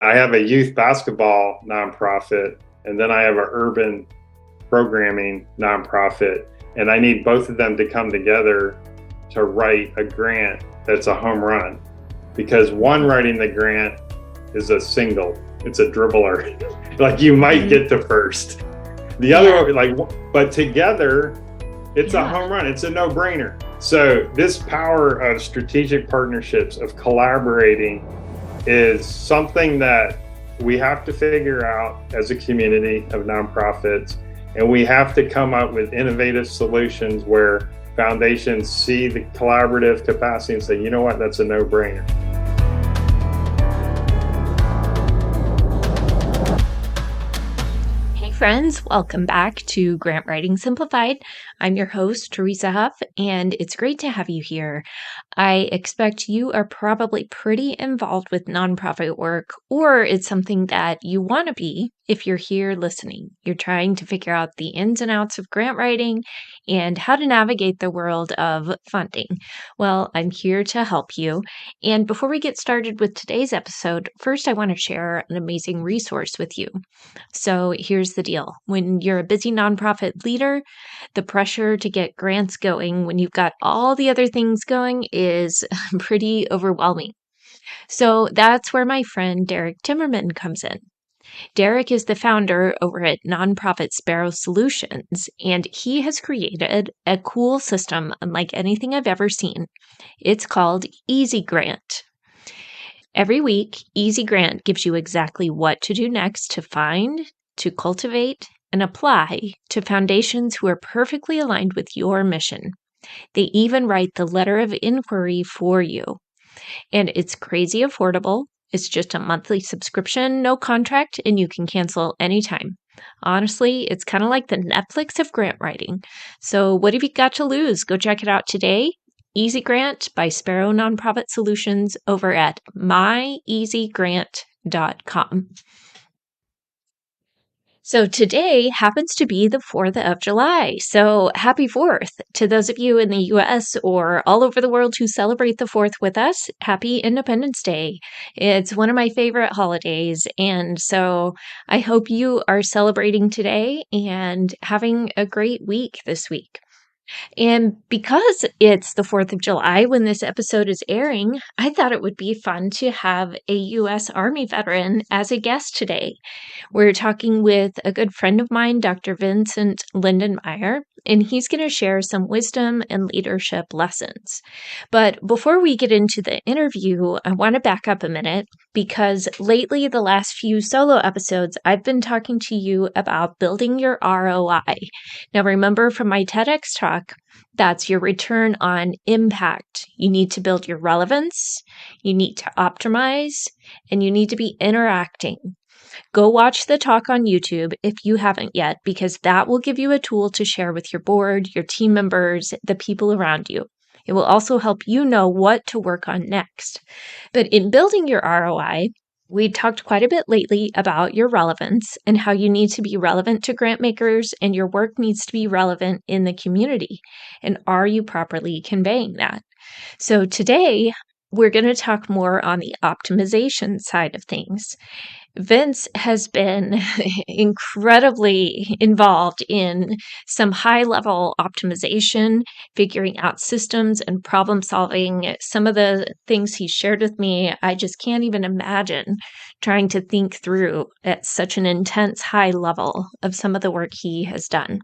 I have a youth basketball nonprofit, and then I have an urban programming nonprofit, and I need both of them to come together to write a grant that's a home run. Because one writing the grant is a single, it's a dribbler. Like you might Mhm. get to first. The Yeah, other, like, but together, it's a yeah, home run. It's a no brainer. So, this power of strategic partnerships, of collaborating, is something that we have to figure out as a community of nonprofits. And we have to come up with innovative solutions where foundations see the collaborative capacity and say, you know what, that's a no brainer. Hey, friends, welcome back to Grant Writing Simplified. I'm your host, Teresa Huff, and it's great to have you here. I expect you are probably pretty involved with nonprofit work, or it's something that you want to be if you're here listening. You're trying to figure out the ins and outs of grant writing and how to navigate the world of funding. Well, I'm here to help you. And before we get started with today's episode, first I want to share an amazing resource with you. So here's the deal. When you're a busy nonprofit leader, the pressure to get grants going when you've got all the other things going is pretty overwhelming. So that's where my friend Derek Timmerman comes in. Derek is the founder over at nonprofit Sparrow Solutions, and he has created a cool system unlike anything I've ever seen. It's called Easy Grant. Every week, Easy Grant gives you exactly what to do next to find, to cultivate, and apply to foundations who are perfectly aligned with your mission. They even write the letter of inquiry for you. And it's crazy affordable. It's just a monthly subscription, no contract, and you can cancel anytime. Honestly, it's kind of like the Netflix of grant writing. So, what have you got to lose? Go check it out today. Easy Grant by Sparrow Nonprofit Solutions over at myeasygrant.com. So today happens to be the 4th of July. So happy 4th to those of you in the US or all over the world who celebrate the 4th with us. Happy Independence Day. It's one of my favorite holidays. And so I hope you are celebrating today and having a great week this week. And because it's the 4th of July when this episode is airing, I thought it would be fun to have a U.S. Army veteran as a guest today. We're talking with a good friend of mine, Dr. Vincent Lindenmeyer, and he's going to share some wisdom and leadership lessons. But before we get into the interview, I want to back up a minute because lately, the last few solo episodes, I've been talking to you about building your ROI. Now, remember from my TEDx talk, that's your return on impact. You need to build your relevance, you need to optimize, and you need to be interacting. Go watch the talk on YouTube if you haven't yet, because that will give you a tool to share with your board, your team members, the people around you. It will also help you know what to work on next. But in building your ROI, we talked quite a bit lately about your relevance and how you need to be relevant to grant makers and your work needs to be relevant in the community. And are you properly conveying that? So today, we're going to talk more on the optimization side of things. Vince has been incredibly involved in some high level optimization, figuring out systems and problem solving. Some of the things he shared with me, I just can't even imagine trying to think through at such an intense high level of some of the work he has done.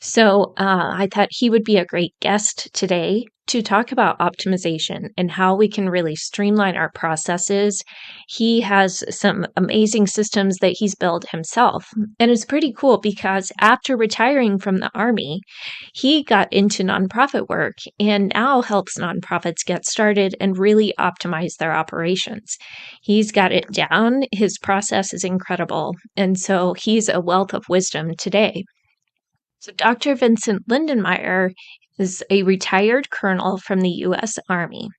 So I thought he would be a great guest today to talk about optimization and how we can really streamline our processes. He has some amazing systems that he's built himself. And it's pretty cool because after retiring from the Army, he got into nonprofit work and now helps nonprofits get started and really optimize their operations. He's got it down. His process is incredible. And so he's a wealth of wisdom today. So, Dr. Vincent Lindenmeyer is a retired colonel from the U.S. Army.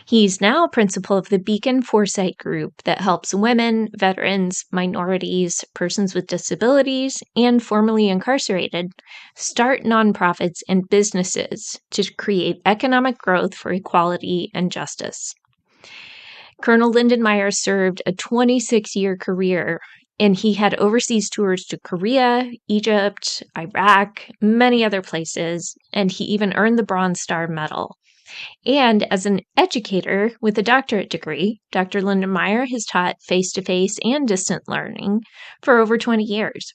He's now principal of the Beacon Foresight Group that helps women, veterans, minorities, persons with disabilities, and formerly incarcerated start nonprofits and businesses to create economic growth for equality and justice. Colonel Lindenmeyer served a 26-year career, and he had overseas tours to Korea, Egypt, Iraq, many other places, and he even earned the Bronze Star Medal. And as an educator with a doctorate degree, Dr. Lindenmeyer has taught face-to-face and distant learning for over 20 years.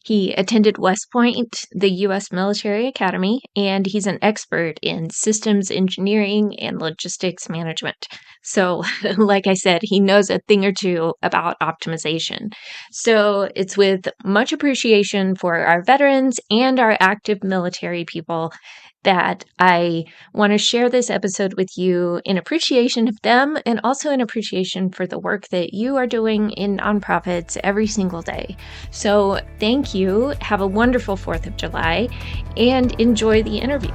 He attended West Point, the U.S. Military Academy, and he's an expert in systems engineering and logistics management. So, like I said, he knows a thing or two about optimization. So, it's with much appreciation for our veterans and our active military people that I want to share this episode with you in appreciation of them and also in appreciation for the work that you are doing in nonprofits every single day. So thank you. Have a wonderful 4th of July and enjoy the interview.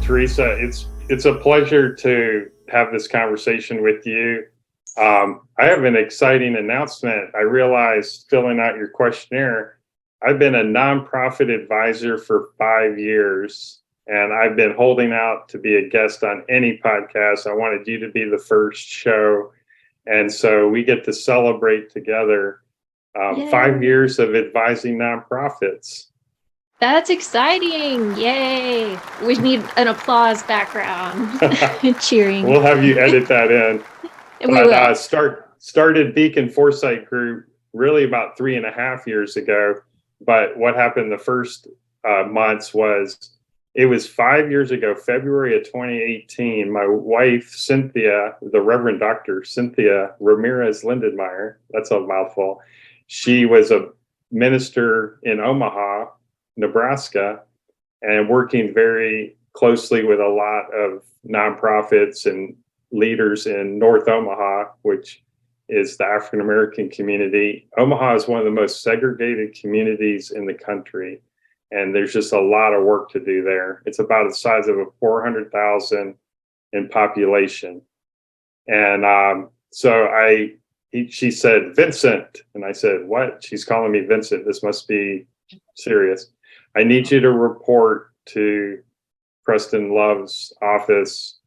Teresa, it's a pleasure to have this conversation with you. I have an exciting announcement. I realized filling out your questionnaire, I've been a nonprofit advisor for 5 years, and I've been holding out to be a guest on any podcast. I wanted you to be the first show. And so we get to celebrate together 5 years of advising nonprofits. That's exciting. Yay. We need an applause background. Cheering. We'll have you edit that in. We will. Started Beacon Foresight Group really about 3.5 years ago. But what happened the first months was, it was 5 years ago, February of 2018, my wife, Cynthia, the Reverend Dr. Cynthia Ramirez Lindenmeyer, that's a mouthful. She was a minister in Omaha, Nebraska, and working very closely with a lot of nonprofits and leaders in North Omaha, which is the African American community. Omaha is one of the most segregated communities in the country, and there's just a lot of work to do there. It's about the size of a 400,000 in population. And she said, Vincent, and I said, what? She's calling me Vincent. This must be serious. I need you to report to Preston Love's office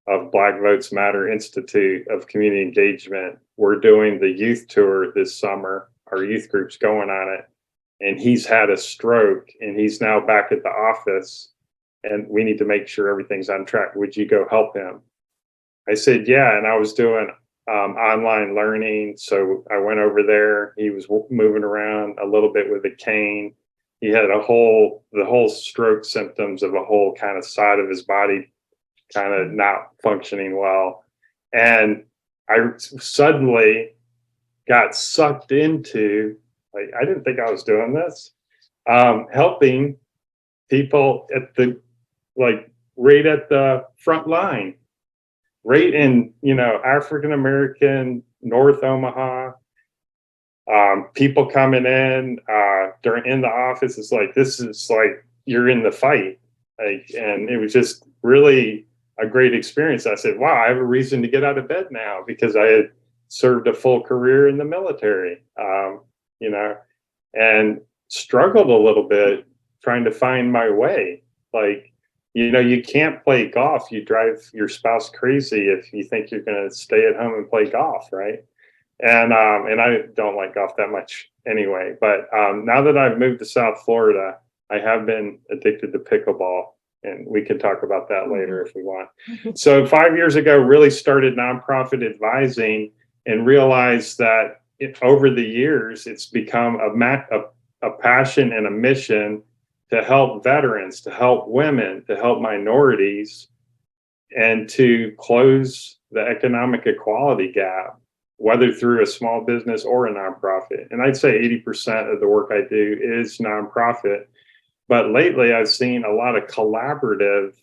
of Black Votes Matter Institute of Community Engagement. We're doing the youth tour this summer. Our youth group's going on it. And he's had a stroke and he's now back at the office, and we need to make sure everything's on track. Would you go help him? I said, yeah. And I was doing online learning. So I went over there. He was moving around a little bit with a cane. He had the whole stroke symptoms of a whole kind of side of his body kind of not functioning well. And I suddenly got sucked into, like, I didn't think I was doing this, helping people at the, like, right at the front line, right in, African American, North Omaha, people coming in in the office. It's like, this is like, you're in the fight. And it was just really a great experience. I said, wow, I have a reason to get out of bed now, because I had served a full career in the military, and struggled a little bit trying to find my way. Like, you can't play golf. You drive your spouse crazy if you think you're going to stay at home and play golf, right? And I don't like golf that much anyway. But now that I've moved to South Florida, I have been addicted to pickleball. And we can talk about that later if we want. So 5 years ago, really started nonprofit advising and realized that over the years, it's become a passion and a mission to help veterans, to help women, to help minorities, and to close the economic equality gap, whether through a small business or a nonprofit. And I'd say 80% of the work I do is nonprofit. But lately, I've seen a lot of collaborative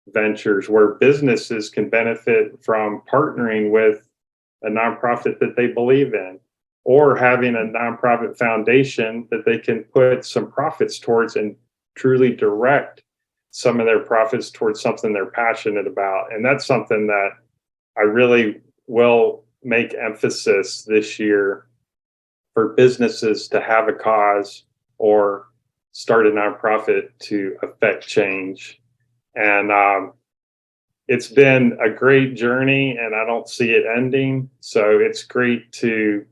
ventures where businesses can benefit from partnering with a nonprofit that they believe in, or having a nonprofit foundation that they can put some profits towards and truly direct some of their profits towards something they're passionate about. And that's something that I really will make emphasis this year for businesses to have a cause or start a nonprofit to affect change. And it's been a great journey, and I don't see it ending. So it's great to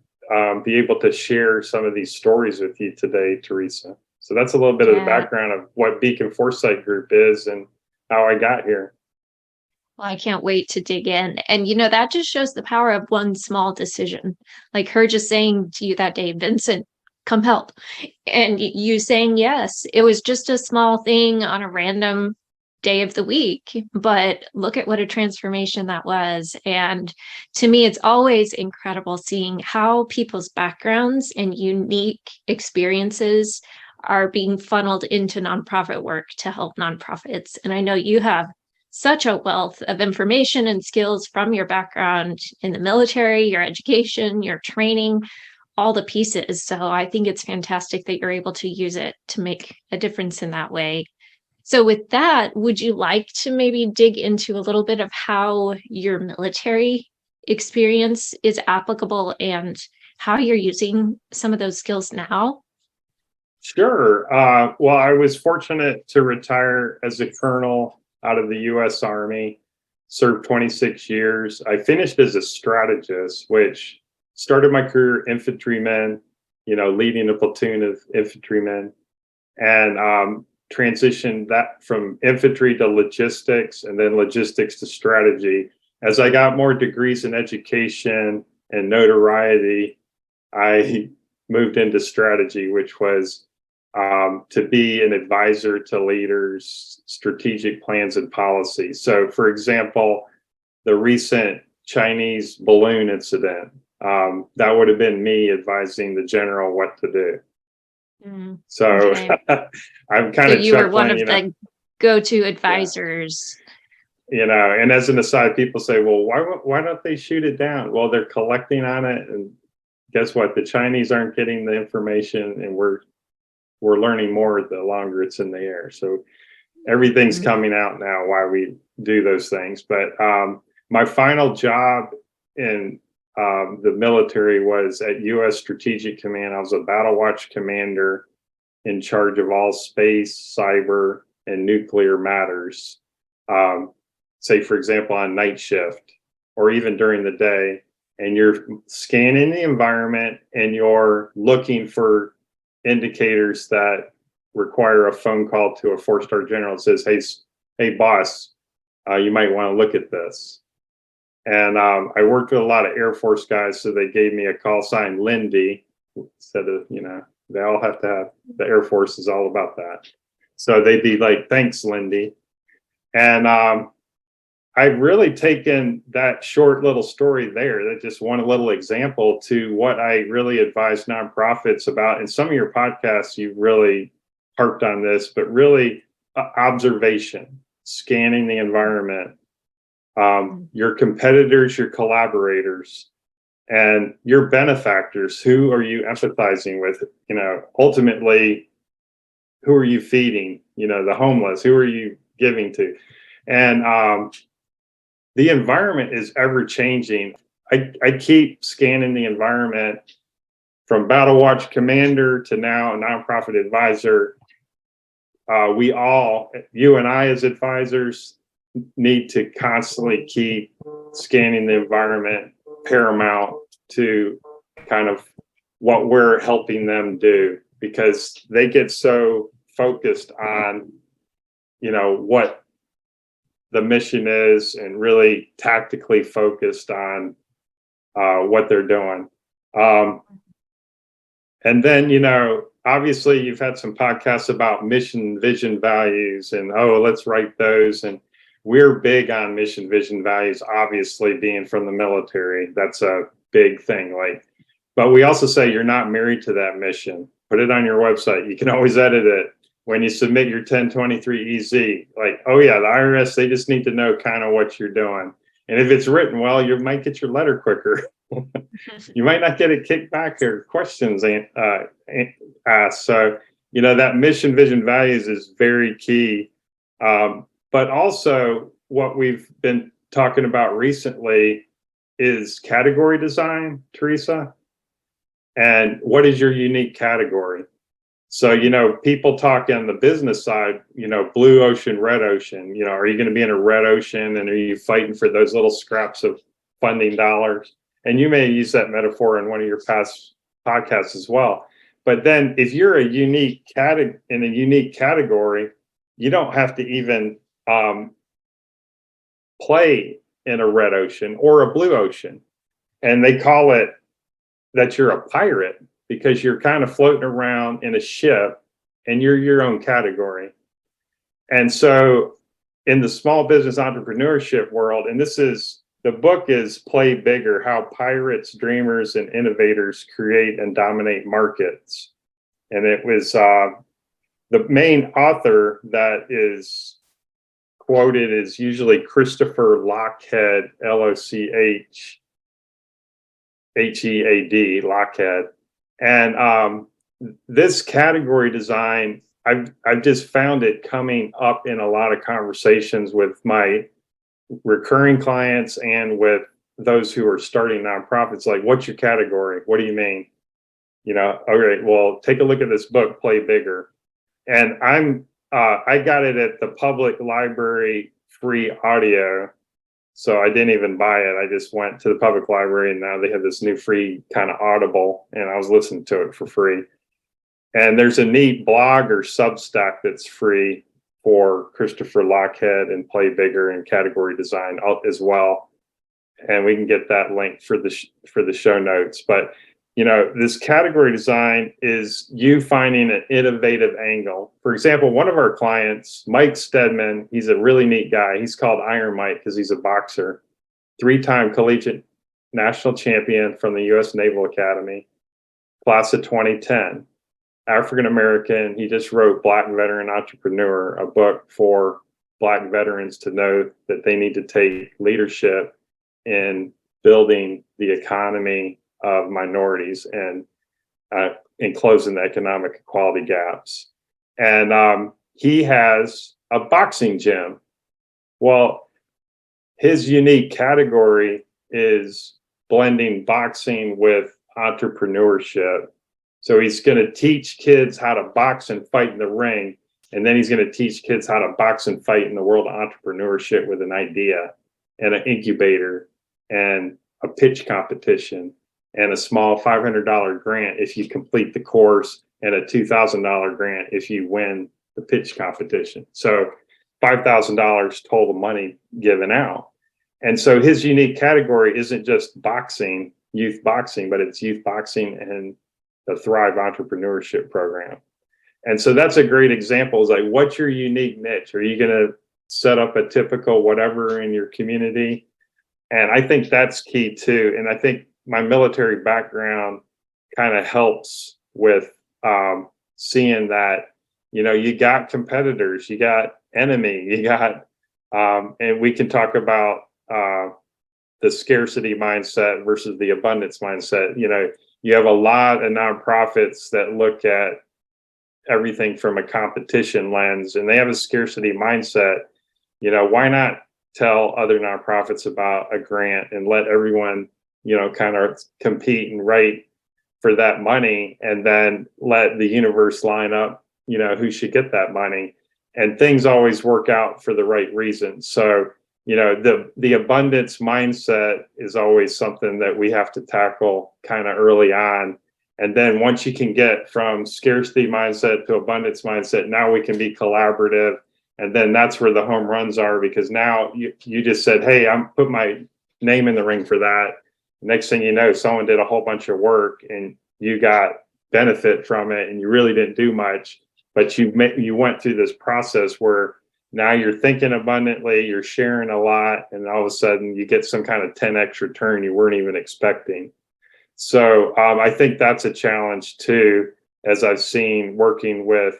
be able to share some of these stories with you today, Teresa. So that's a little bit of the Yeah. background of what Beacon Foresight Group is and how I got here. Well, I can't wait to dig in. And, that just shows the power of one small decision. Like her just saying to you that day, Vincent, come help. And you saying yes. It was just a small thing on a random day of the week, but look at what a transformation that was. And to me, it's always incredible seeing how people's backgrounds and unique experiences are being funneled into nonprofit work to help nonprofits. And I know you have such a wealth of information and skills from your background in the military, your education, your training, all the pieces. So I think it's fantastic that you're able to use it to make a difference in that way. So with that, would you like to maybe dig into a little bit of how your military experience is applicable and how you're using some of those skills now? Sure. Well, I was fortunate to retire as a colonel out of the U.S. Army, served 26 years. I finished as a strategist, which started my career infantryman, leading a platoon of infantrymen, and transitioned that from infantry to logistics, and then logistics to strategy. As I got more degrees in education and notoriety, I moved into strategy, which was to be an advisor to leaders, strategic plans and policies. So, for example, the recent Chinese balloon incident, that would have been me advising the general what to do. So Okay. I'm So kind of you were one chuckling, of the go-to yeah, advisors. and as an aside, people say, well, why don't they shoot it down? Well, they're collecting on it. And guess what? The Chinese aren't getting the information, and we're learning more the longer it's in the air. So everything's Mm. coming out now why we do those things. But my final job in the military was at U.S. Strategic Command. I was a Battle Watch commander in charge of all space, cyber, and nuclear matters. Say, for example, on night shift or even during the day, and you're scanning the environment and you're looking for indicators that require a phone call to a four-star general that says, hey, boss, you might want to look at this. And I worked with a lot of Air Force guys, so they gave me a call sign Lindy instead of, they all have to have, the Air Force is all about that. So they'd be like, thanks, Lindy. And I've really taken that short little story there, that just one little example, to what I really advise nonprofits about. In some of your podcasts, you've really harped on this, but really observation, scanning the environment, your competitors, your collaborators, and your benefactors. Who are you empathizing with? Ultimately, who are you feeding? The homeless. Who are you giving to? And the environment is ever changing. I keep scanning the environment from Battle Watch commander to now a nonprofit advisor. We all, you and I as advisors, need to constantly keep scanning the environment paramount to kind of what we're helping them do, because they get so focused on, what the mission is, and really tactically focused on what they're doing. And then, obviously you've had some podcasts about mission, vision, values, and let's write those. And we're big on mission, vision, values, obviously being from the military. That's a big thing. But we also say you're not married to that mission. Put it on your website. You can always edit it when you submit your 1023 EZ. The IRS, they just need to know kind of what you're doing. And if it's written well, you might get your letter quicker. You might not get it kicked back or questions asked. So, that mission, vision, values is very key. But also what we've been talking about recently is category design, Teresa. And what is your unique category? So, people talk on the business side, blue ocean, red ocean. Are you going to be in a red ocean, and are you fighting for those little scraps of funding dollars? And you may use that metaphor in one of your past podcasts as well. But then if you're in a unique category, you don't have to even play in a red ocean or a blue ocean. And they call it that you're a pirate, because you're kind of floating around in a ship and you're your own category. And so in the small business entrepreneurship world, and the book is Play Bigger: How Pirates, Dreamers, and Innovators Create and Dominate Markets. And it was the main author that is quoted is usually Christopher Lochhead, Lochhead, Lochhead. And this category design, I've just found it coming up in a lot of conversations with my recurring clients and with those who are starting nonprofits. Like, what's your category? What do you mean? All right, well, take a look at this book, Play Bigger. And I got it at the public library free audio. So I didn't even buy it. I just went to the public library, and now they have this new free kind of Audible, and I was listening to it for free. And there's a neat blog or Substack that's free for Christopher Lochhead and Play Bigger and category design as well. And we can get that link for the show notes. But this category design is you finding an innovative angle. For example, one of our clients, Mike Stedman, he's a really neat guy. He's called Iron Mike because he's a boxer, 3-time collegiate national champion from the U.S. Naval Academy, class of 2010, African-American. He just wrote Black Veteran Entrepreneur, a book for Black veterans to know that they need to take leadership in building the economy of minorities and in closing the economic equality gaps. And he has a boxing gym. Well, his unique category is blending boxing with entrepreneurship. So he's going to teach kids how to box and fight in the ring, and then he's going to teach kids how to box and fight in the world of entrepreneurship with an idea and an incubator and a pitch competition and a small $500 grant if you complete the course, and a $2,000 grant if you win the pitch competition. So $5,000 total money given out. And so his unique category isn't just boxing, youth boxing, but it's youth boxing and the Thrive Entrepreneurship Program. And so that's a great example. Is like, what's your unique niche? Are you going to set up a typical whatever in your community? And I think that's key too. And I think my military background kind of helps with seeing that, you got competitors, you got enemy, you got, and we can talk about the scarcity mindset versus the abundance mindset. You have a lot of nonprofits that look at everything from a competition lens, and they have a scarcity mindset. Why not tell other nonprofits about a grant and let everyone kind of compete and write for that money, and then let the universe line up, who should get that money. And things always work out for the right reason. So, the abundance mindset is always something that we have to tackle kind of early on. And then once you can get from scarcity mindset to abundance mindset, now we can be collaborative. And then that's where the home runs are, because now you just said, hey, I'm put my name in the ring for that. Next thing you know, someone did a whole bunch of work and you got benefit from it, and you really didn't do much, but you went through this process where now you're thinking abundantly, you're sharing a lot, and all of a sudden you get some kind of 10x return you weren't even expecting. So I think that's a challenge too, as I've seen working with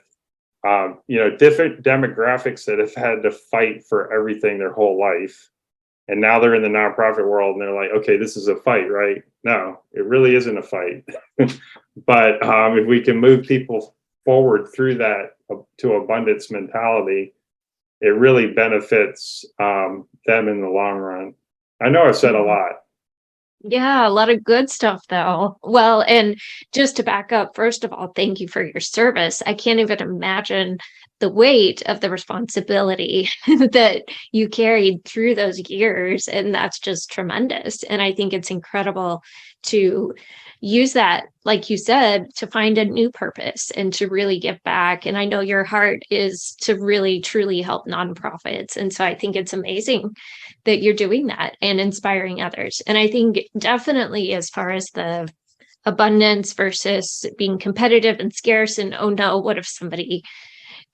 different demographics that have had to fight for everything their whole life. And now they're in the nonprofit world and they're like, okay, this is a fight, right? No, it really isn't a fight. But if we can move people forward through that to abundance mentality, it really benefits them in the long run. I know I've said a lot. Yeah, a lot of good stuff though. Well, and just to back up, first of all, thank you for your service. I can't even imagine the weight of the responsibility that you carried through those years. And that's just tremendous. And I think it's incredible to use that, like you said, to find a new purpose and to really give back. And I know your heart is to really, truly help nonprofits. And so I think it's amazing that you're doing that and inspiring others. And I think definitely as far as the abundance versus being competitive and scarce and oh no, what if somebody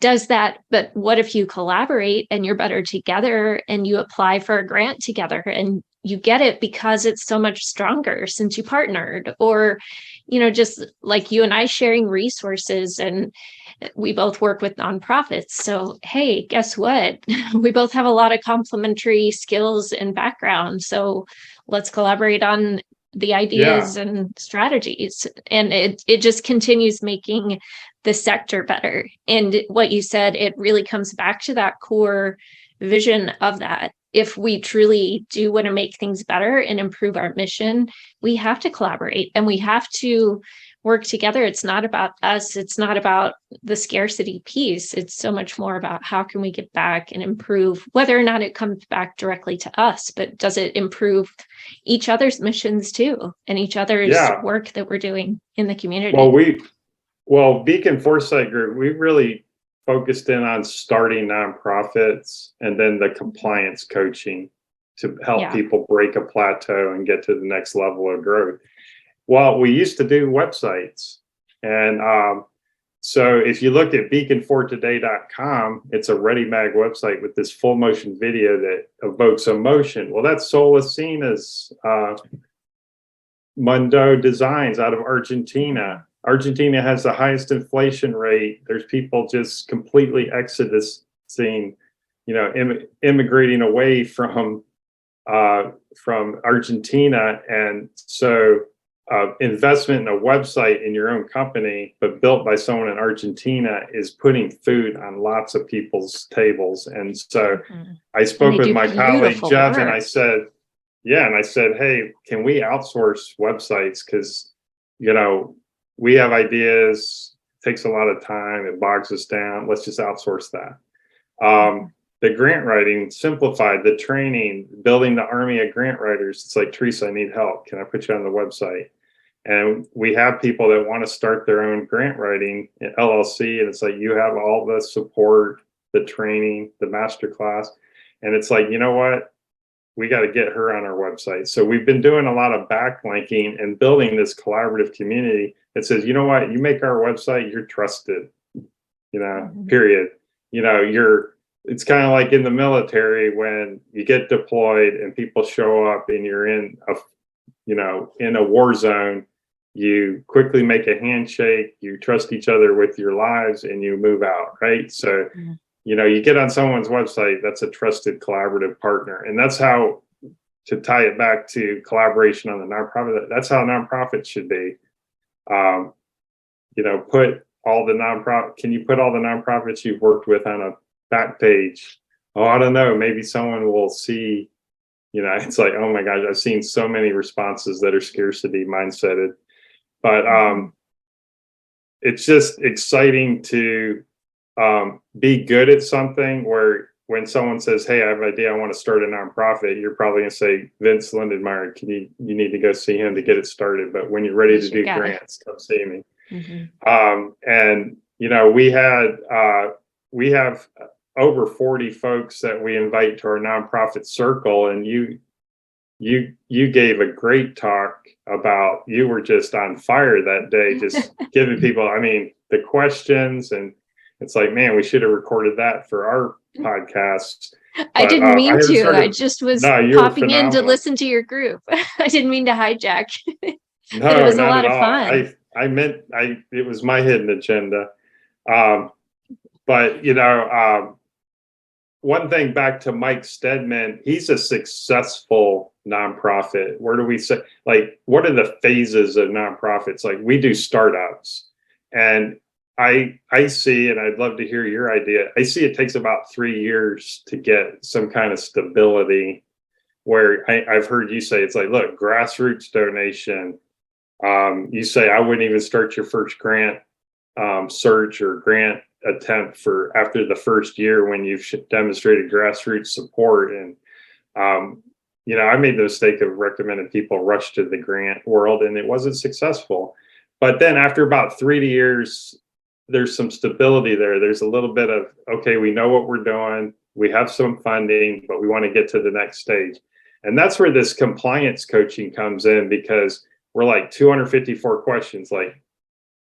does that? But what if you collaborate and you're better together and you apply for a grant together and you get it because it's so much stronger since you partnered? Or, just like you and I sharing resources, and we both work with nonprofits. So, hey, guess what? We both have a lot of complementary skills and background. So let's collaborate on the Yeah. ideas and strategies. And it just continues making the sector better. And what you said, it really comes back to that core vision of that. If we truly do want to make things better and improve our mission, we have to collaborate and we have to work together. It's not about us. It's not about the scarcity piece. It's so much more about how can we get back and improve, whether or not it comes back directly to us, but does it improve each other's missions too and each other's Yeah. work that we're doing in the Well, community? Beacon Foresight Group, we really focused in on starting nonprofits and then the compliance coaching to help Yeah. people break a plateau and get to the next level of growth. Well, we used to do websites. And so if you look at beaconfortoday.com, it's a ready-made website with this full motion video that evokes emotion. Well, that's Solacina's Mundo Designs out of Argentina. Argentina has the highest inflation rate. There's people just completely exodusing, immigrating away from Argentina, and so investment in a website in your own company, but built by someone in Argentina, is putting food on lots of people's tables. And so I And spoke they with do my colleague beautiful Jeff, and work. I said, yeah, and I said, hey, can we outsource websites? Because we have ideas, it takes a lot of time, it bogs us down. Let's just outsource that. The grant writing, simplified, the training, building the army of grant writers. It's like, Teresa, I need help. Can I put you on the website? And we have people that want to start their own grant writing LLC. And it's like, you have all the support, the training, the master class. And it's like, you know what? We got to get her on our website. So we've been doing a lot of backlinking and building this collaborative community that says, you know what? You make our website, you're trusted, period. It's kind of like in the military when you get deployed and people show up and you're in a war zone, you quickly make a handshake, you trust each other with your lives, and you move out, right? So, you get on someone's website, that's a trusted collaborative partner. And that's how, to tie it back to collaboration on the nonprofit, that's how nonprofits should be. Can you put all the nonprofits you've worked with on a back page? Oh, I don't know. Maybe someone will see, it's like, oh my gosh, I've seen so many responses that are scarcity mindseted. But it's just exciting to be good at something where when someone says, hey, I have an idea, I want to start a nonprofit, you're probably going to say, Vince Lindenmeyer, you need to go see him to get it started. But when you're ready to do grants, come see me. And we have over 40 folks that we invite to our nonprofit circle, and you gave a great talk about, you were just on fire that day, just giving people, the questions, and it's like, man, we should have recorded that for our podcast. I didn't mean to. I Started. just was No, you were popping in to phenomenal. listen to your group. I didn't mean to hijack, but it No, was a not lot at of all. fun. It was my hidden agenda. But one thing back to Mike Stedman, he's a successful nonprofit. Where do we say, like, what are the phases of nonprofits? Like, we do startups, and I see, and I'd love to hear your idea. I see it takes about 3 years to get some kind of stability where I've heard you say, it's like, look, grassroots donation. You say I wouldn't even start your first grant search or grant attempt for after the first year when you've demonstrated grassroots support. And I made the mistake of recommending people rush to the grant world, and it wasn't successful. But then after about 3 years, there's some stability there. There's a little bit of, okay, we know what we're doing. We have some funding, but we want to get to the next stage. And that's where this compliance coaching comes in, because we're like 254 questions. Like,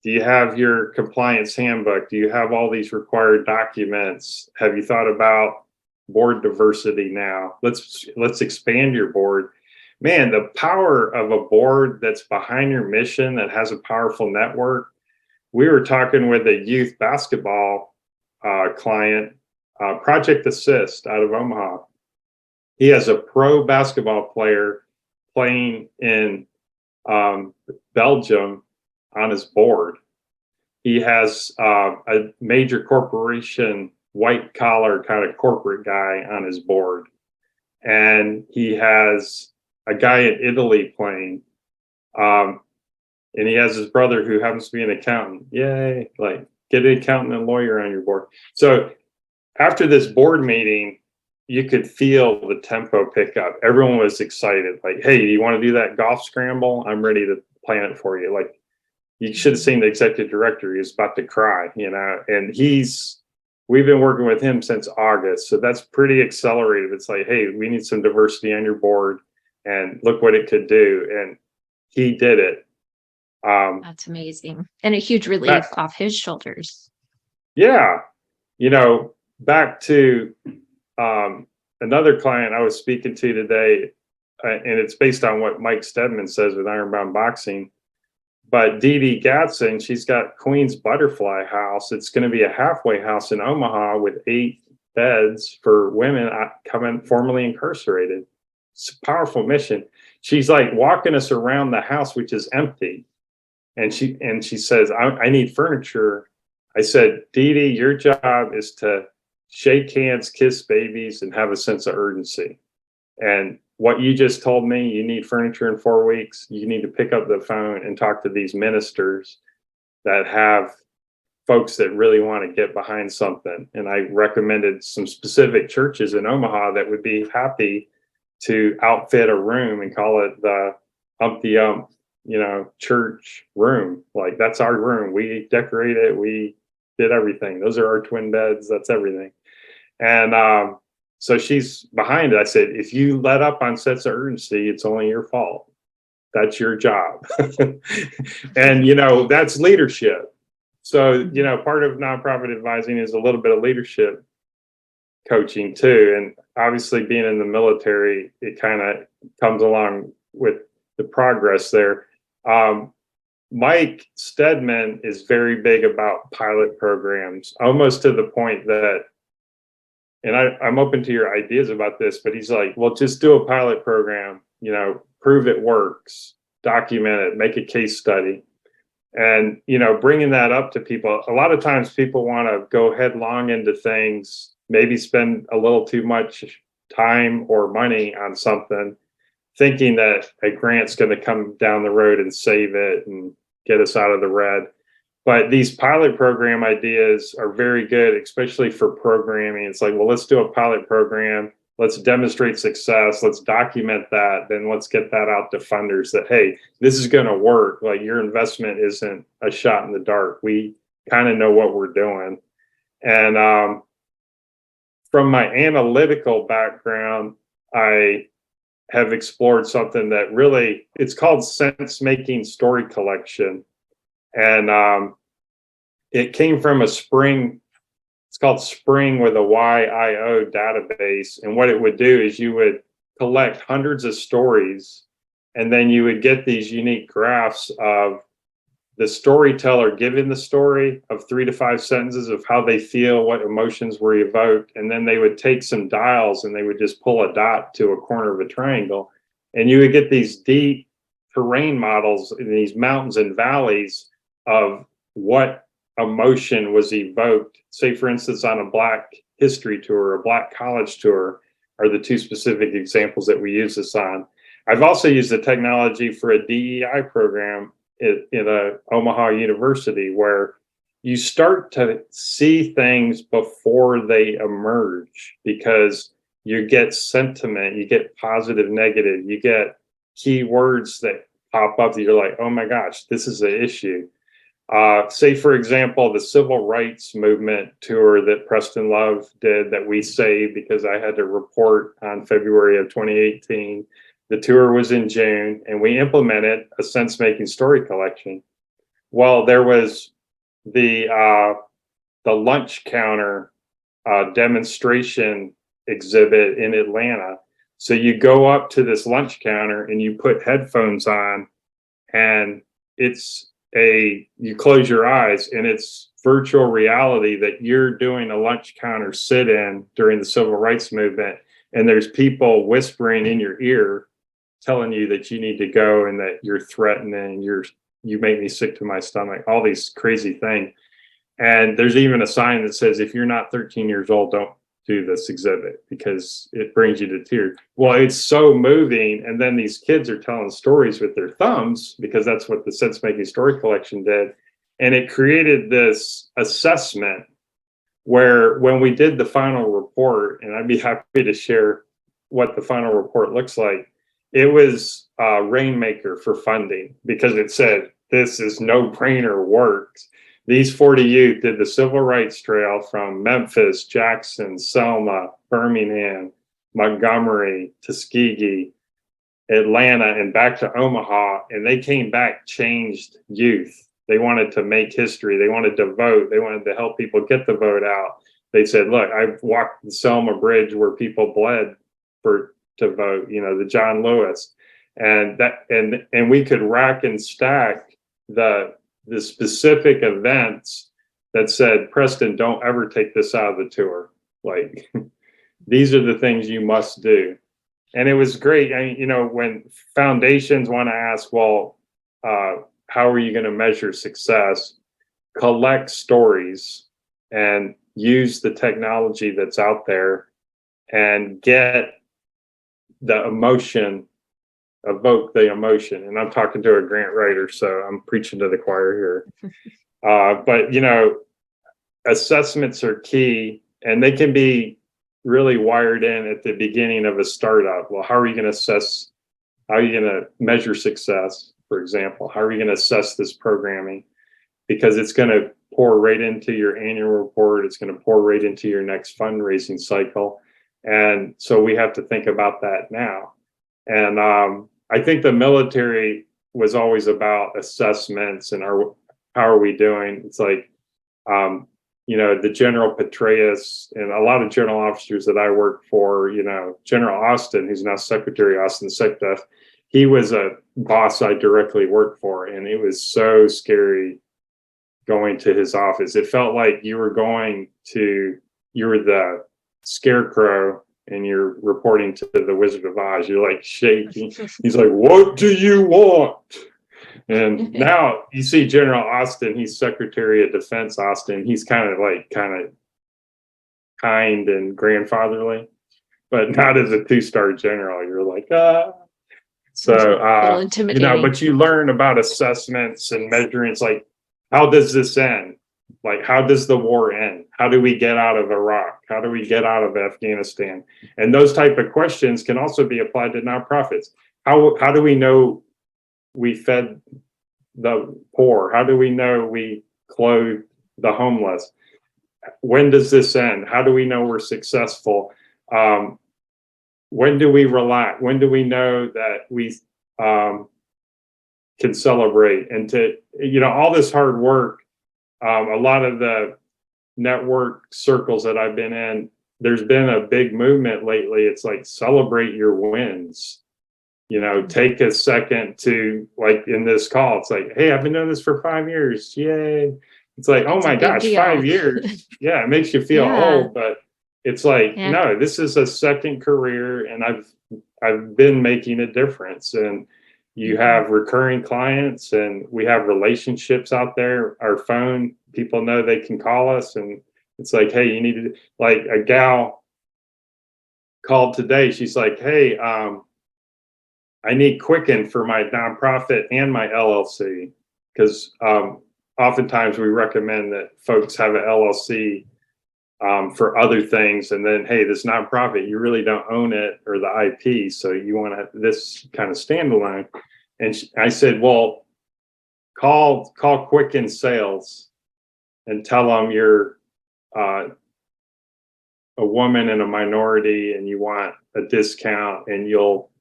do you have your compliance handbook? Do you have all these required documents? Have you thought about board diversity now? Let's expand your board. Man, the power of a board that's behind your mission, that has a powerful network. We were talking with a youth basketball client, Project Assist out of Omaha. He has a pro basketball player playing in Belgium on his board. He has a major corporation, white collar kind of corporate guy on his board. And he has a guy in Italy playing. And he has his brother who happens to be an accountant. Yay, like get an accountant and lawyer on your board. So after this board meeting, you could feel the tempo pick up. Everyone was excited. Like, hey, do you want to do that golf scramble? I'm ready to plan it for you. Like, you should have seen the executive director. He was about to cry, and we've been working with him since August. So that's pretty accelerated. It's like, hey, we need some diversity on your board, and look what it could do. And he did it. That's amazing. And a huge relief off his shoulders. Yeah. Back to another client I was speaking to today, and it's based on what Mike Stedman says with Ironbound Boxing. But Dee Dee Gatson, she's got Queen's Butterfly House. It's going to be a halfway house in Omaha with 8 beds for women formerly incarcerated. It's a powerful mission. She's like walking us around the house, which is empty. And she says, I need furniture. I said, Dee Dee, your job is to shake hands, kiss babies, and have a sense of urgency. And what you just told me, you need furniture in 4 weeks. You need to pick up the phone and talk to these ministers that have folks that really want to get behind something. And I recommended some specific churches in Omaha that would be happy to outfit a room and call it the church room. Like, that's our room. We decorate it. We did everything. Those are our twin beds. That's everything. And so she's behind it. I said, if you let up on sense of urgency, it's only your fault. That's your job. And, that's leadership. So, part of nonprofit advising is a little bit of leadership coaching too. And obviously being in the military, it kind of comes along with the progress there. Mike Stedman is very big about pilot programs, almost to the point that, and I'm open to your ideas about this, but he's like, well, just do a pilot program, prove it works, document it, make a case study. And, bringing that up to people, a lot of times people want to go headlong into things, maybe spend a little too much time or money on something, thinking that a grant's going to come down the road and save it and get us out of the red. But these pilot program ideas are very good, especially for programming. It's like, well, let's do a pilot program. Let's demonstrate success. Let's document that. Then let's get that out to funders that, hey, this is going to work. Like, your investment isn't a shot in the dark. We kind of know what we're doing. And from my analytical background, I have explored something that really, it's called sense-making story collection. And it came from a Spring, it's called Spring with a YIO database. And what it would do is you would collect hundreds of stories, and then you would get these unique graphs of the storyteller giving the story of 3 to 5 sentences of how they feel, what emotions were evoked. And then they would take some dials and they would just pull a dot to a corner of a triangle. And you would get these deep terrain models in these mountains and valleys of what emotion was evoked. Say, for instance, on a Black history tour, a Black college tour, are the two specific examples that we use this on. I've also used the technology for a DEI program in a Omaha University, where you start to see things before they emerge, because you get sentiment, you get positive, negative, you get key words that pop up that you're like, oh my gosh, this is an issue. Say, for example, the civil rights movement tour that Preston Love did that we saved because I had to report on February of 2018. The tour was in June, and we implemented a sense-making story collection. Well, there was the lunch counter demonstration exhibit in Atlanta. So you go up to this lunch counter and you put headphones on, and you close your eyes, and it's virtual reality that you're doing a lunch counter sit-in during the civil rights movement, and there's people whispering in your ear telling you that you need to go and that you're threatening, you make me sick to my stomach, all these crazy things. And there's even a sign that says, if you're not 13 years old, don't do this exhibit because it brings you to tears. Well, it's so moving. And then these kids are telling stories with their thumbs, because that's what the Sense Making Story collection did. And it created this assessment where, when we did the final report, and I'd be happy to share what the final report looks like, it was a rainmaker for funding, because it said, this is no-brainer works. These 40 youth did the Civil Rights Trail from Memphis, Jackson, Selma, Birmingham, Montgomery, Tuskegee, Atlanta, and back to Omaha. And they came back changed youth. They wanted to make history. They wanted to vote. They wanted to help people get the vote out. They said, look, I've walked the Selma Bridge where people bled to vote, the John Lewis. And we could rack and stack the specific events that said, Preston, don't ever take this out of the tour. Like, these are the things you must do. And it was great. I mean, when foundations want to ask, well, how are you going to measure success? Collect stories and use the technology that's out there and get the emotion, evoke the emotion. And I'm talking to a grant writer, so I'm preaching to the choir here. But assessments are key, and they can be really wired in at the beginning of a startup. Well, how are you going to assess? How are you going to measure success, for example? How are you going to assess this programming? Because it's going to pour right into your annual report. It's going to pour right into your next fundraising cycle. And so we have to think about that now. And I think the military was always about assessments and how are we doing? It's like, the General Petraeus and a lot of general officers that I worked for, General Austin, who's now Secretary Austin SecDef, he was a boss I directly worked for. And it was so scary going to his office. It felt like you were the Scarecrow and you're reporting to the Wizard of Oz. You're like shaking. He's like, what do you want? And now you see General Austin, he's Secretary of Defense Austin. He's kind of kind and grandfatherly, but not as a 2-star general. You're like, So, intimidating. but you learn about assessments and measuring. It's like, how does this end? Like, how does the war end? How do we get out of Iraq? How do we get out of Afghanistan? And those type of questions can also be applied to nonprofits. How do we know we fed the poor? How do we know we clothed the homeless? When does this end? How do we know we're successful? When do we relax? When do we know that we can celebrate? And all this hard work, a lot of the network circles that I've been in, there's been a big movement lately. It's like, celebrate your wins. Take a second to, like in this call, it's like, hey, I've been doing this for 5 years. Yay. It's like, oh my gosh, 5 years. Yeah, it makes you feel old, but it's like, no, this is a second career, and I've been making a difference. And you have recurring clients, and we have relationships out there. Our phone, people know they can call us, and it's like, hey, you need to, like a gal called today. She's like, "Hey, I need Quicken for my nonprofit and my LLC because oftentimes we recommend that folks have an LLC for other things, and then hey, this nonprofit you really don't own it or the IP, so you want to this kind of standalone." And I said, "Well, call Quicken Sales and tell them you're uh, a woman and a minority, and you want a discount, and you'll."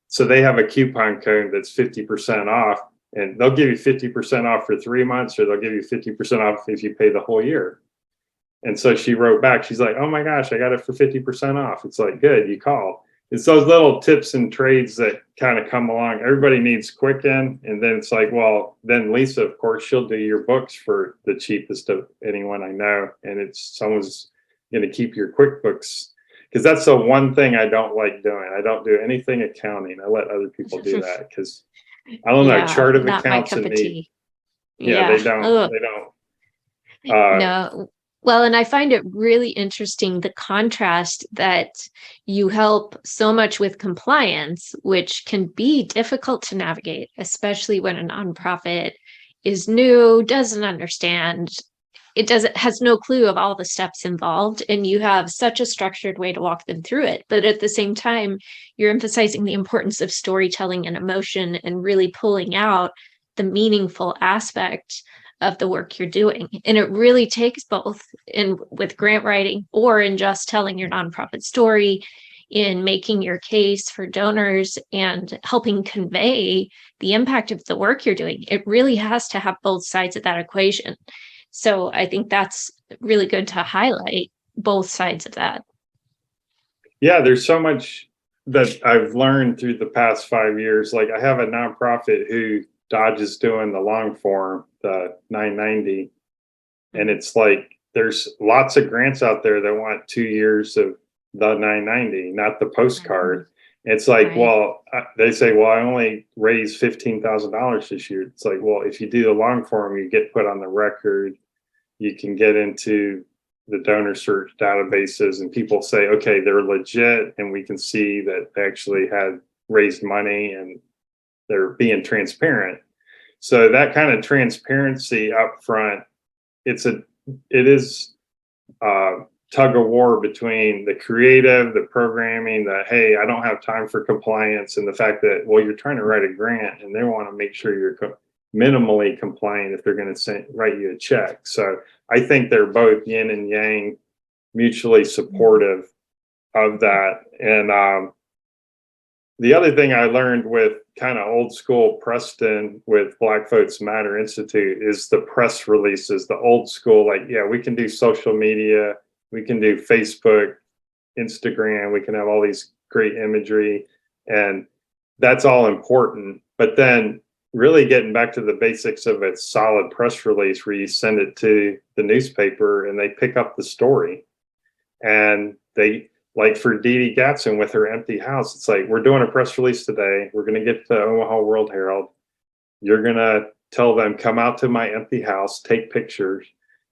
So they have a coupon code that's 50% off, and they'll give you 50% off for 3 months, or they'll give you 50% off if you pay the whole year. And so she wrote back, she's like, "Oh my gosh, I got it for 50% off." It's like, good, you call. It's those little tips and trades that kind of come along. Everybody needs Quicken. And then it's like, well, then Lisa, of course, she'll do your books for the cheapest of anyone I know. And it's someone's going to keep your QuickBooks, because that's the one thing I don't like doing. I don't do anything accounting. I let other people do that because I don't know, Yeah, chart of not my accounts cup and of need. tea. Yeah, Yeah. Ugh. they don't. No. Well, and I find it really interesting the contrast that you help so much with compliance, which can be difficult to navigate, especially when a nonprofit is new, doesn't understand, it doesn't has no clue of all the steps involved, and you have such a structured way to walk them through it. But at the same time, you're emphasizing the importance of storytelling and emotion and really pulling out the meaningful aspect of the work you're doing. And it really takes both in with grant writing or in just telling your nonprofit story, in making your case for donors and helping convey the impact of the work you're doing. It really has to have both sides of that equation. So I think that's really good to highlight both sides of that. Yeah, there's so much that I've learned through the past 5 years. Like, I have a nonprofit who dodges doing the long form, the 990. And it's like there's lots of grants out there that want 2 years of the 990, not the postcard. It's like, Right. well, they say, well, I only raised $15,000 this year. It's like, well, if you do the long form, you get put on the record, you can get into the donor search databases, and people say, okay, they're legit, and we can see that they actually had raised money and they're being transparent. So that kind of transparency up front, it is tug of war between the creative, the programming, the hey, I don't have time for compliance, and the fact that, well, you're trying to write a grant and they want to make sure you're minimally compliant if they're going to write you a check. So I think they're both yin and yang, mutually supportive of that. And the other thing I learned with kind of old school Preston with Black Folks Matter Institute is the press releases, the old school, like, yeah, we can do social media, we can do Facebook, Instagram, we can have all these great imagery, and that's all important. But then really getting back to the basics of a solid press release where you send it to the newspaper and they pick up the story. And they, like for Dee Dee Gatson with her empty house, it's like, we're doing a press release today. We're going to get to Omaha World Herald. You're going to tell them, come out to my empty house, take pictures.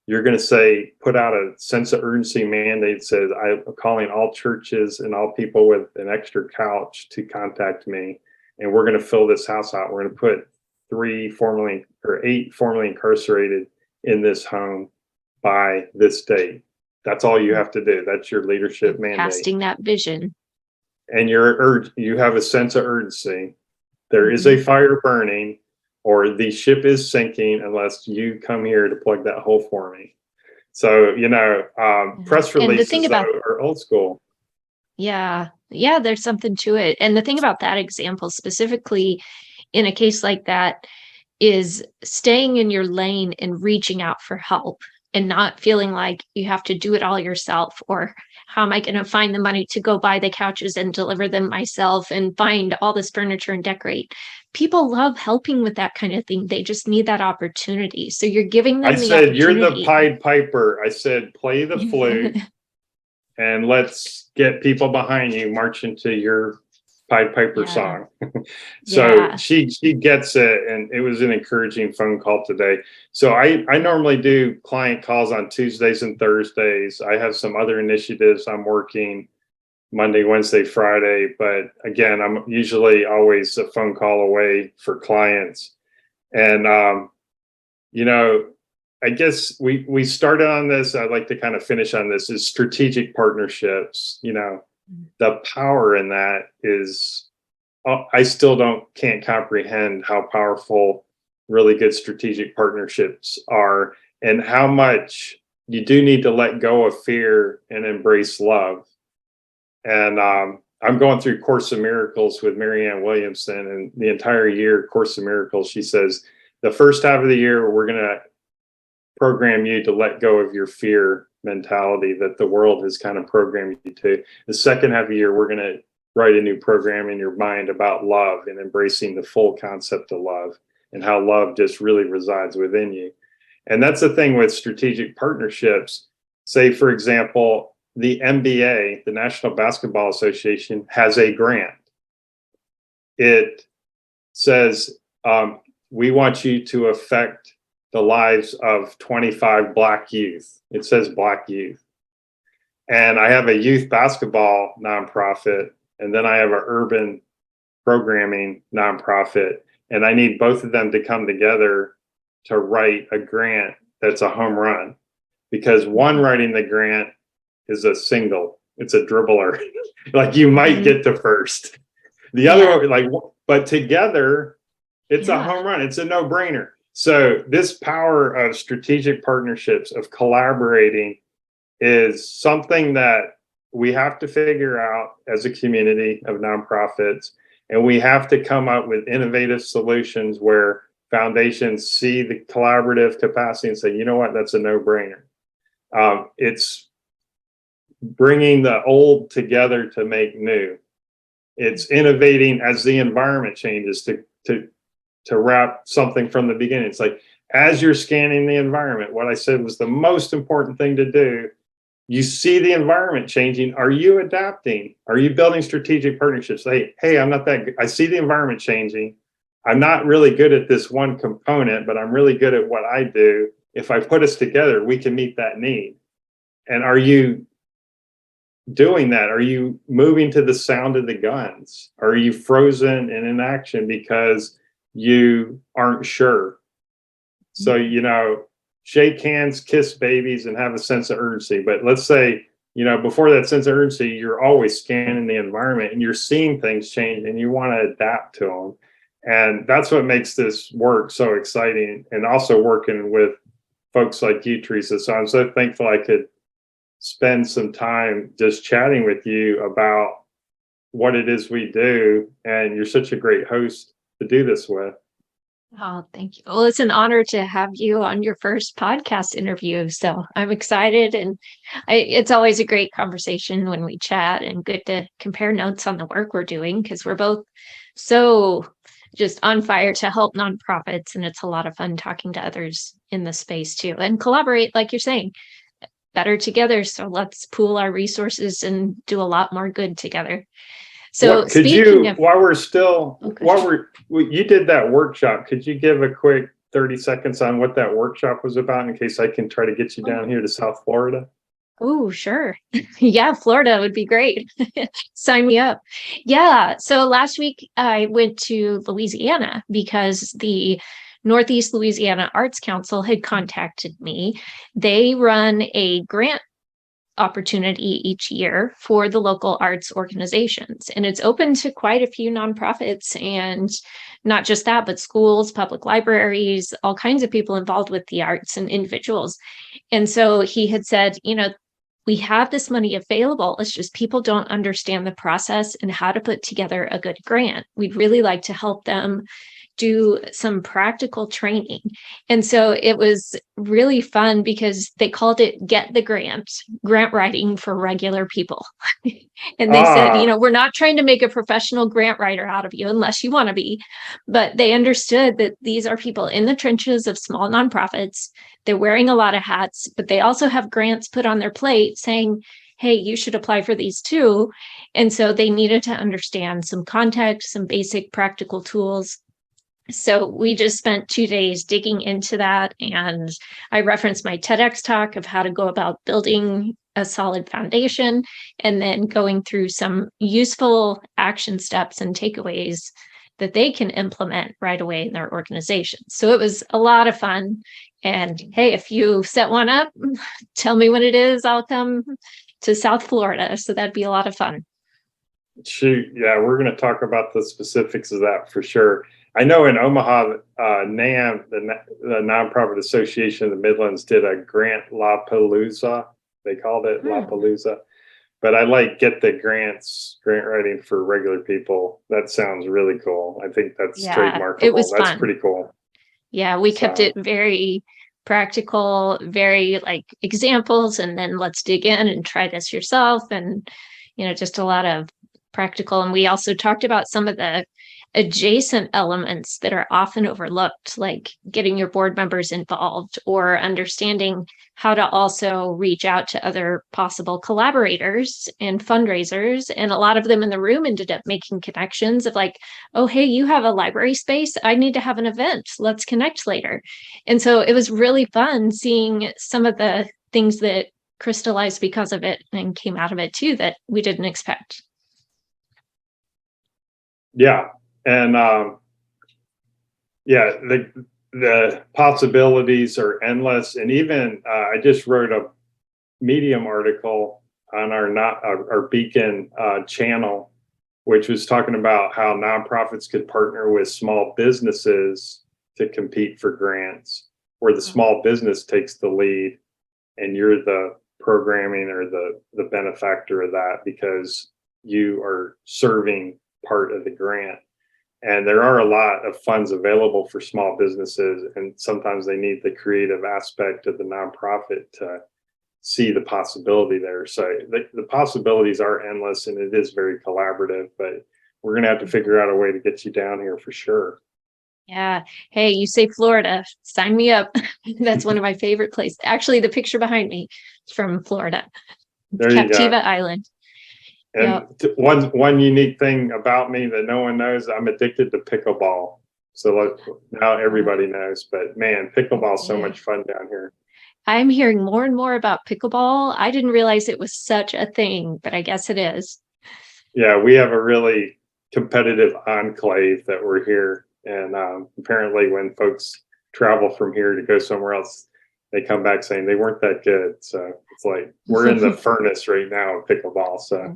You're going to say, put out a sense of urgency mandate, says, I'm calling all churches and all people with an extra couch to contact me. And we're going to fill this house out. We're going to put 8 formerly incarcerated in this home by this date. That's all you have to do. That's your leadership mandate. Casting that vision. And you have a sense of urgency. There is a fire burning, or the ship is sinking unless you come here to plug that hole for me. So, press releases are old school. Yeah. Yeah, there's something to it. And the thing about that example specifically in a case like that is staying in your lane and reaching out for help and not feeling like you have to do it all yourself, or how am I going to find the money to go buy the couches and deliver them myself and find all this furniture and decorate. People love helping with that kind of thing. They just need that opportunity. So you're giving them the opportunity. You're the Pied Piper. I said, play the flute and let's get people behind you marching to your Pied Piper song. So she gets it, and it was an encouraging phone call today. So I normally do client calls on Tuesdays and Thursdays. I have some other initiatives I'm working Monday, Wednesday, Friday. But again, I'm usually always a phone call away for clients. And, you know, I guess we started on this. I'd like to kind of finish on this is strategic partnerships. The power in that is, I still can't comprehend how powerful really good strategic partnerships are, and how much you do need to let go of fear and embrace love. And I'm going through Course in Miracles with Marianne Williamson, and the entire year, Course in Miracles, she says, the first half of the year, we're going to program you to let go of your fear mentality that the world has kind of programmed you to. The second half of the year, we're going to write a new program in your mind about love and embracing the full concept of love and how love just really resides within you. And that's the thing with strategic partnerships. Say, for example, the NBA, the National Basketball Association, has a grant. It says, we want you to affect the lives of 25 Black youth. It says Black youth. And I have a youth basketball nonprofit, and then I have an urban programming nonprofit. And I need both of them to come together to write a grant that's a home run, because one writing the grant is a single, it's a dribbler. Like you might get to first. The other one, like, but together, it's a home run. It's a no-brainer. So this power of strategic partnerships, of collaborating, is something that we have to figure out as a community of nonprofits. And we have to come up with innovative solutions where foundations see the collaborative capacity and say, you know what, that's a no-brainer. It's bringing the old together to make new. It's innovating as the environment changes to wrap something from the beginning. It's like, as you're scanning the environment, what I said was the most important thing to do. You see the environment changing. Are you adapting? Are you building strategic partnerships? Hey, I'm not that good. I see the environment changing. I'm not really good at this one component, but I'm really good at what I do. If I put us together, we can meet that need. And are you doing that? Are you moving to the sound of the guns? Are you frozen and in action because you aren't sure? So, shake hands, kiss babies, and have a sense of urgency. But let's say, before that sense of urgency, you're always scanning the environment and you're seeing things change and you want to adapt to them. And that's what makes this work so exciting, and also working with folks like you, Teresa. So I'm so thankful I could spend some time just chatting with you about what it is we do. And you're such a great host to do this with. Oh, thank you. Well, it's an honor to have you on your first podcast interview. So I'm excited, and it's always a great conversation when we chat, and good to compare notes on the work we're doing, because we're both so just on fire to help nonprofits. And it's a lot of fun talking to others in the space too, and collaborate, like you're saying, better together. So let's pool our resources and do a lot more good together. So could you, while you did that workshop, could you give a quick 30 seconds on what that workshop was about, in case I can try to get you down here to South Florida? Oh, sure. Yeah, Florida would be great. Sign me up. Yeah. So last week I went to Louisiana because the Northeast Louisiana Arts Council had contacted me. They run a grant opportunity each year for the local arts organizations, and it's open to quite a few nonprofits, and not just that, but schools, public libraries, all kinds of people involved with the arts, and individuals. And so he had said, we have this money available. It's just people don't understand the process and how to put together a good grant. We'd really like to help them do some practical training. And so it was really fun because they called it Get the Grant writing for regular people. And they said, we're not trying to make a professional grant writer out of you unless you want to be. But they understood that these are people in the trenches of small nonprofits. They're wearing a lot of hats, but they also have grants put on their plate saying, hey, you should apply for these too. And so they needed to understand some context, some basic practical tools. So we just spent 2 days digging into that. And I referenced my TEDx talk of how to go about building a solid foundation, and then going through some useful action steps and takeaways that they can implement right away in their organization. So it was a lot of fun. And hey, if you set one up, tell me when it is. I'll come to South Florida. So that'd be a lot of fun. Shoot, yeah, we're going to talk about the specifics of that for sure. I know in Omaha, NAM, the Nonprofit Association of the Midlands, did a grant La Palooza. They called it La Palooza. But I like get the grant writing for regular people. That sounds really cool. I think that's trademarkable. It was that's fun. Pretty cool. Yeah, we kept it very practical, very like examples, and then let's dig in and try this yourself. And, just a lot of practical. And we also talked about some of the adjacent elements that are often overlooked, like getting your board members involved or understanding how to also reach out to other possible collaborators and fundraisers. And a lot of them in the room ended up making connections of like, oh, hey, you have a library space. I need to have an event. Let's connect later. And so it was really fun seeing some of the things that crystallized because of it and came out of it too that we didn't expect. Yeah. And the possibilities are endless. And even I just wrote a Medium article on our Beacon channel, which was talking about how nonprofits could partner with small businesses to compete for grants, where the small business takes the lead and you're the programming or the benefactor of that because you are serving part of the grant. And there are a lot of funds available for small businesses, and sometimes they need the creative aspect of the nonprofit to see the possibility there. So the possibilities are endless, and it is very collaborative, but we're going to have to figure out a way to get you down here for sure. Yeah. Hey, you say Florida, sign me up. That's one of my favorite places. Actually, the picture behind me is from Florida. There you go. Captiva Island. And one unique thing about me that no one knows, I'm addicted to pickleball. So now everybody knows, but man, pickleball is so much fun down here. I'm hearing more and more about pickleball. I didn't realize it was such a thing, but I guess it is. Yeah, we have a really competitive enclave that we're here. And apparently when folks travel from here to go somewhere else, they come back saying they weren't that good. So it's like we're in the furnace right now of pickleball. So,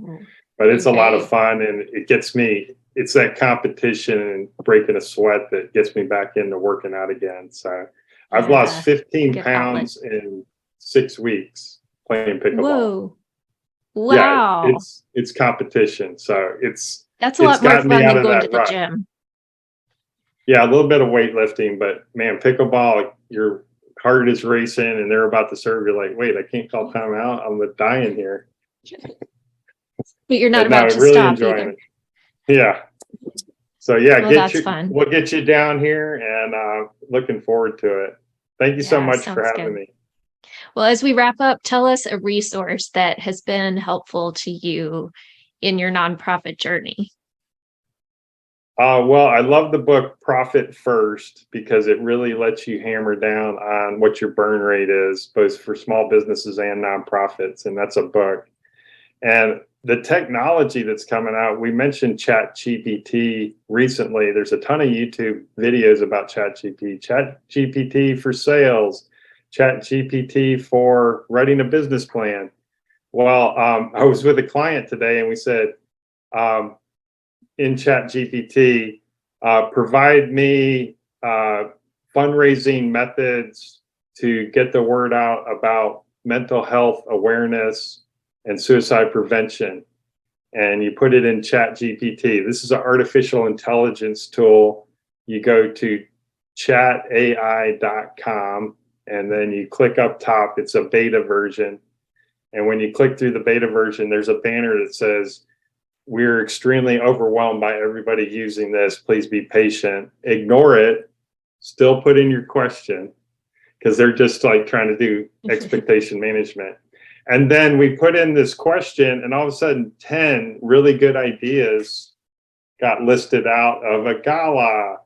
but it's a lot of fun, and it gets me. It's that competition and breaking a sweat that gets me back into working out again. So I've lost 15 pounds in 6 weeks playing pickleball. Whoa! Wow! Yeah, it's competition. So that's a lot more fun than going to the gym. Yeah, a little bit of weightlifting, but man, pickleball, your heart is racing and they're about to serve. You're like, wait, I can't call timeout. I'm dying here. But you're not about to really stop either. It. Yeah. So yeah, fun. We'll get you down here, and looking forward to it. Thank you so much for having me. Well, as we wrap up, tell us a resource that has been helpful to you in your nonprofit journey. Well, I love the book Profit First because it really lets you hammer down on what your burn rate is, both for small businesses and nonprofits. And that's a book. And the technology that's coming out, we mentioned ChatGPT recently. There's a ton of YouTube videos about ChatGPT for sales, ChatGPT for writing a business plan. Well, I was with a client today and we said, in ChatGPT, provide me fundraising methods to get the word out about mental health awareness and suicide prevention. And you put it in ChatGPT. This is an artificial intelligence tool. You go to chatai.com and then you click up top. It's a beta version. And when you click through the beta version, there's a banner that says, "We're extremely overwhelmed by everybody using this. Please be patient." Ignore it. Still put in your question because they're just like trying to do expectation management. And then we put in this question, and all of a sudden 10 really good ideas got listed out of a gala,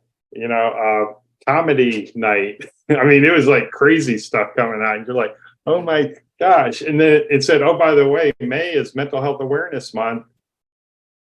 comedy night. I mean, it was like crazy stuff coming out. And you're like, oh my Gosh. And then it said, oh, by the way, May is Mental Health Awareness Month.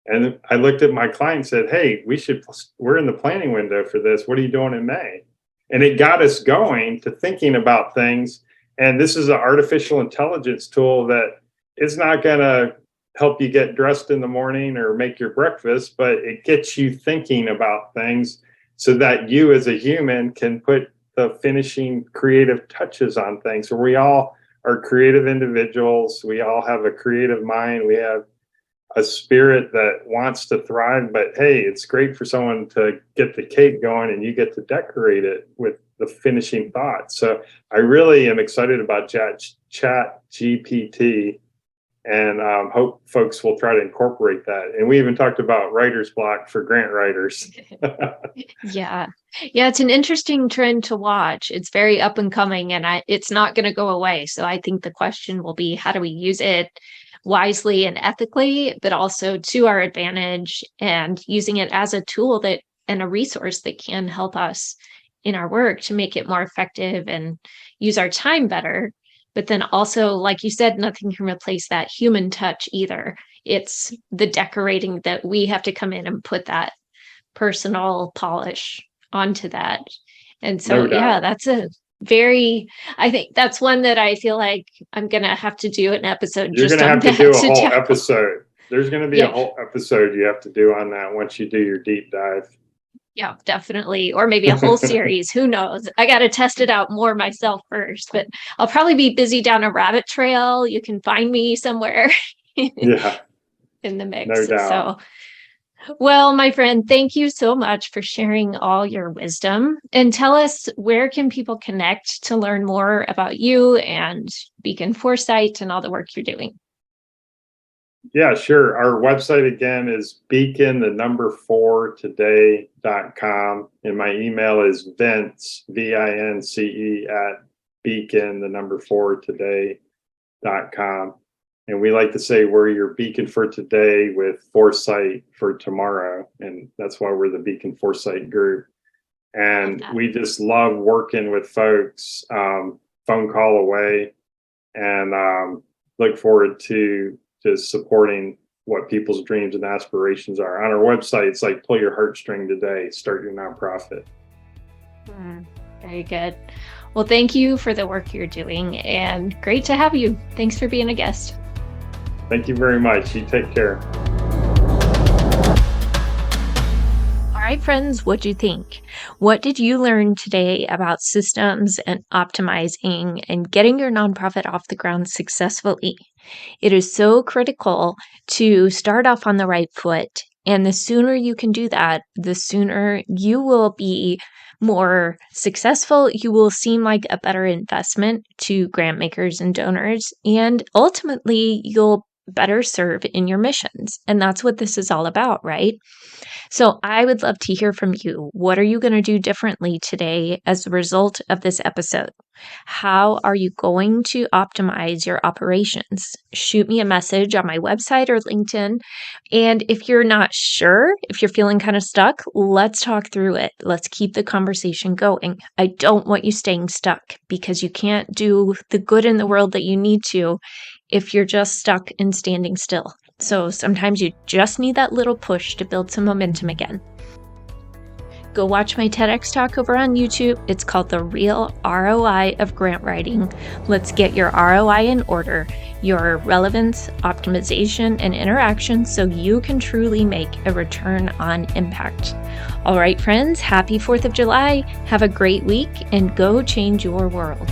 And I looked at my client and said, hey, we're in the planning window for this. What are you doing in May? And it got us going to thinking about things. And this is an artificial intelligence tool that is not going to help you get dressed in the morning or make your breakfast, but it gets you thinking about things so that you as a human can put the finishing creative touches on things. So we all are creative individuals. We all have a creative mind. We have a spirit that wants to thrive, but hey, it's great for someone to get the cake going and you get to decorate it with the finishing thoughts. So I really am excited about chat GPT, and hope folks will try to incorporate that. And we even talked about writer's block for grant writers. Yeah. Yeah, it's an interesting trend to watch. It's very up and coming, and it's not going to go away. So I think the question will be, how do we use it wisely and ethically, but also to our advantage, and using it as a tool that and a resource that can help us in our work to make it more effective and use our time better. But then also, like you said, nothing can replace that human touch either. It's the decorating that we have to come in and put that personal polish onto that. And so, yeah, that's I think that's one that I feel like I'm going to have to do an episode. You're going to have to do a whole episode. There's going to be a whole episode you have to do on that once you do your deep dive. Yeah, definitely. Or maybe a whole series. Who knows? I got to test it out more myself first, but I'll probably be busy down a rabbit trail. You can find me somewhere in the mix. No doubt. So, well, my friend, thank you so much for sharing all your wisdom, and tell us, where can people connect to learn more about you and Beacon Foresight and all the work you're doing? Yeah, sure. Our website again is beacon4today.com. And my email is Vince, VINCE @beacon4today.com. And we like to say we're your beacon for today with foresight for tomorrow. And that's why we're the Beacon Foresight Group. And we just love working with folks, phone call away, and look forward to just supporting what people's dreams and aspirations are. On our website, it's like, pull your heartstring today, start your nonprofit. Very good. Well, thank you for the work you're doing, and great to have you. Thanks for being a guest. Thank you very much. You take care. All right, friends, what'd you think? What did you learn today about systems and optimizing and getting your nonprofit off the ground successfully? It is so critical to start off on the right foot. And the sooner you can do that, the sooner you will be more successful. You will seem like a better investment to grant makers and donors. And ultimately, you'll better serve in your missions. And that's what this is all about, right? So I would love to hear from you. What are you going to do differently today as a result of this episode? How are you going to optimize your operations? Shoot me a message on my website or LinkedIn. And if you're not sure, if you're feeling kind of stuck, let's talk through it. Let's keep the conversation going. I don't want you staying stuck, because you can't do the good in the world that you need to if you're just stuck and standing still. So sometimes you just need that little push to build some momentum again. Go watch my TEDx talk over on YouTube. It's called The Real ROI of Grant Writing. Let's get your ROI in order, your relevance, optimization, and interaction, so you can truly make a return on impact. All right, friends, happy 4th of July. Have a great week and go change your world.